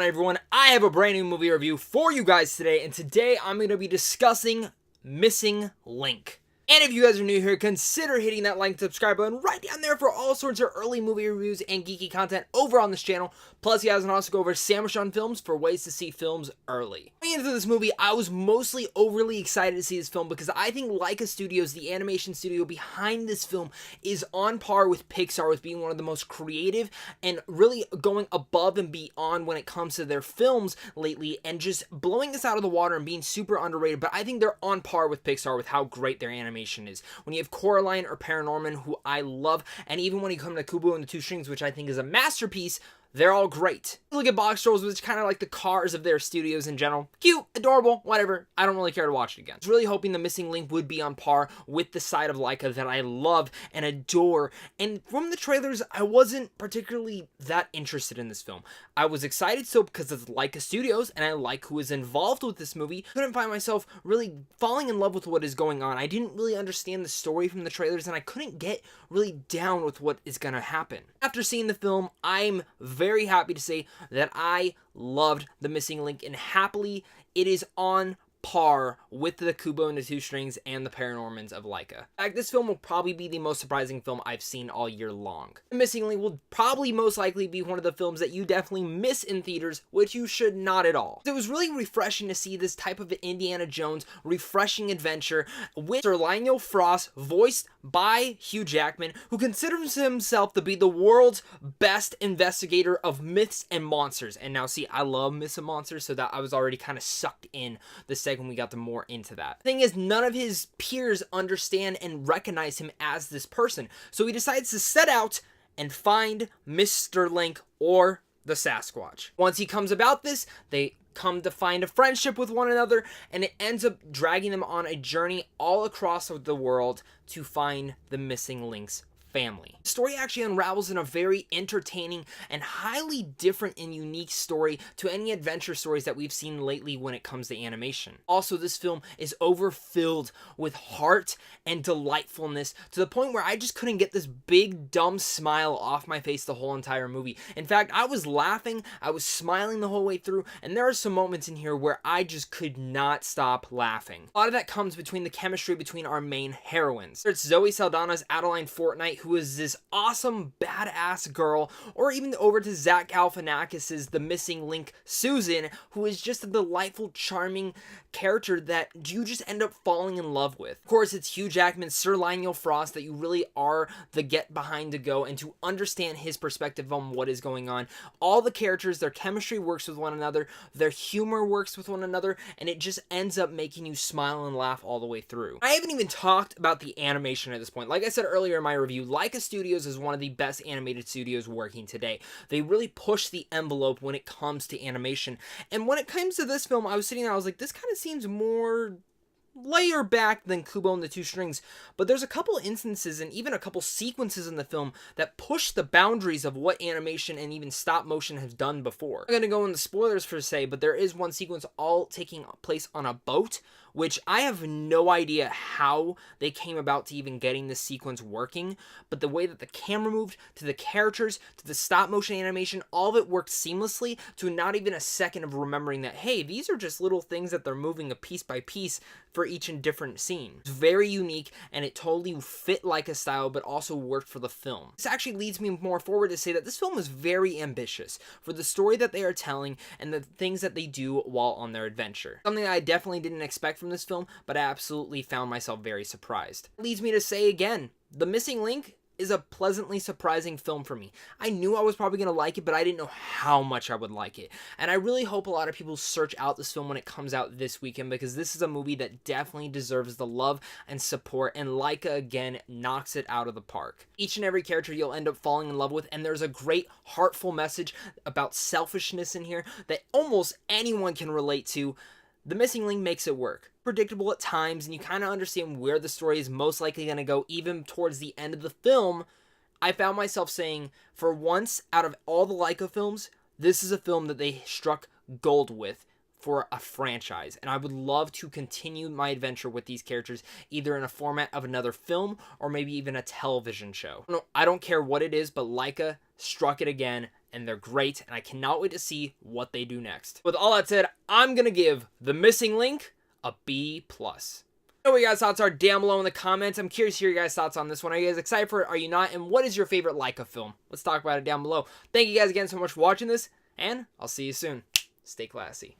everyone? I have a brand new movie review for you guys today, and today I'm going to be discussing Missing Link. And if you guys are new here, consider hitting that like and subscribe button right down there for all sorts of early movie reviews and geeky content over on this channel. Plus, you guys can also go over Sandwich on Films for ways to see films early. Going into this movie, I was mostly overly excited to see this film because I think Laika Studios, the animation studio behind this film, is on par with Pixar with being one of the most creative and really going above and beyond when it comes to their films lately and just blowing this out of the water and being super underrated. But I think they're on par with Pixar with how great their animation is. When you have Coraline or Paranorman, who I love, and even when you come to Kubo and the Two Strings, which I think is a masterpiece, they're all great. Look at Box Trolls, which is kind of like the Cars of their studios in general. Cute, adorable, whatever. I don't really care to watch it again. I was really hoping The Missing Link would be on par with the side of Laika that I love and adore. And from the trailers, I wasn't particularly that interested in this film. I was excited still because it's Laika Studios and I like who is involved with this movie. I couldn't find myself really falling in love with what is going on. I didn't really understand the story from the trailers and I couldn't get really down with what is going to happen. After seeing the film, I'm very happy to say that I loved The Missing Link, and happily it is on par with the Kubo and the Two Strings and the Paranormans of Laika. In fact, this film will probably be the most surprising film I've seen all year long. The Missing Link will probably most likely be one of the films that you definitely miss in theaters, which you should not at all. It was really refreshing to see this type of Indiana Jones refreshing adventure with Sir Lionel Frost, voiced by Hugh Jackman, who considers himself to be the world's best investigator of myths and monsters. And now see, I love myths and monsters, so that I was already kind of sucked in the second we got more into that. The thing is, none of his peers understand and recognize him as this person, so he decides to set out and find Mr. Link, or the Sasquatch. Once he comes about this, they come to find a friendship with one another, and it ends up dragging them on a journey all across the world to find the missing Link's family. The story actually unravels in a very entertaining and highly different and unique story to any adventure stories that we've seen lately when it comes to animation. Also, this film is overfilled with heart and delightfulness to the point where I just couldn't get this big dumb smile off my face the whole entire movie. In fact, I was laughing, I was smiling the whole way through, and there are some moments in here where I just could not stop laughing. A lot of that comes between the chemistry between our main heroines. It's Zoe Saldana's Adeline Fortnite, who is this awesome badass girl, or even over to Zach Galifianakis' The Missing Link Susan, who is just a delightful, charming character that you just end up falling in love with. Of course, it's Hugh Jackman's Sir Lionel Frost that you really are the get behind to go and to understand his perspective on what is going on. All the characters, their chemistry works with one another, their humor works with one another, and it just ends up making you smile and laugh all the way through. I haven't even talked about the animation at this point. Like I said earlier in my review, Laika Studios is one of the best animated studios working today. They really push the envelope when it comes to animation. And when it comes to this film, I was sitting there, I was like, this kind of seems more layer back than Kubo and the Two Strings, but there's a couple instances and even a couple sequences in the film that push the boundaries of what animation and even stop motion has done before. I'm gonna go into spoilers per se, but there is one sequence all taking place on a boat, which I have no idea how they came about to even getting this sequence working, but the way that the camera moved, to the characters, to the stop motion animation, all of it worked seamlessly to not even a second of remembering that, hey, these are just little things that they're moving a piece by piece for each and different scene. It's very unique, and it totally fit Laika style, but also worked for the film. This actually leads me more forward to say that this film is very ambitious for the story that they are telling and the things that they do while on their adventure. Something that I definitely didn't expect from this film, but I absolutely found myself very surprised. It leads me to say again, The Missing Link is a pleasantly surprising film for me. I knew I was probably going to like it, but I didn't know how much I would like it. And I really hope a lot of people search out this film when it comes out this weekend, because this is a movie that definitely deserves the love and support, and Laika again knocks it out of the park. Each and every character you'll end up falling in love with, and there's a great heartful message about selfishness in here that almost anyone can relate to. The Missing Link makes it work. Predictable at times, and you kind of understand where the story is most likely going to go, even towards the end of the film. I found myself saying, for once, out of all the Laika films, this is a film that they struck gold with for a franchise, and I would love to continue my adventure with these characters, either in a format of another film, or maybe even a television show. I don't care what it is, but Laika struck it again, and they're great, and I cannot wait to see what they do next. With all that said, I'm gonna give The Missing Link a B+. Know what your guys' thoughts are down below in the comments. I'm curious to hear your guys' thoughts on this one. Are you guys excited for it? Are you not? And what is your favorite Laika film? Let's talk about it down below. Thank you guys again so much for watching this, and I'll see you soon. Stay classy.